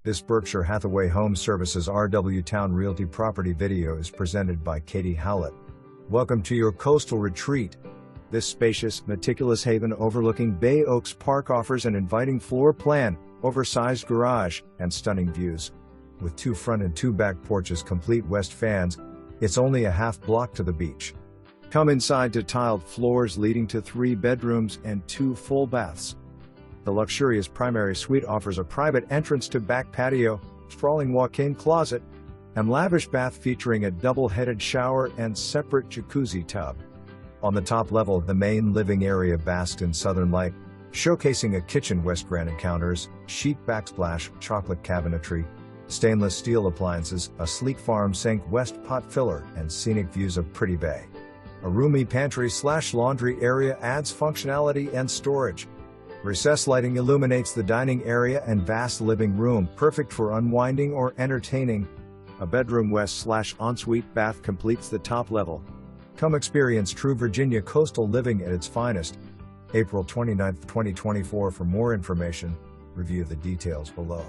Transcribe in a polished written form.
This Berkshire Hathaway Home Services RW Towne Realty property video is presented by Katie Howlett. Welcome to your coastal retreat. This spacious, meticulous haven overlooking Bay Oaks Park offers an inviting floor plan, oversized garage, and stunning views. With 2 front and 2 back porches, complete west fans, it's only a half block to the beach. Come inside to tiled floors leading to 3 bedrooms and 2 full baths. The luxurious primary suite offers a private entrance to back patio, sprawling walk-in closet, and lavish bath featuring a double-headed shower and separate jacuzzi tub. On the top level, the main living area basked in southern light, showcasing a kitchen west granite counters, chic backsplash, chocolate cabinetry, stainless steel appliances, a sleek farm sink west pot filler, and scenic views of Pretty Bay. A roomy pantry/laundry area adds functionality and storage. Recessed lighting illuminates the dining area and vast living room, perfect for unwinding or entertaining. A bedroom west/ensuite bath completes the top level. Come experience true Virginia coastal living at its finest. April 29, 2024. For more information, review the details below.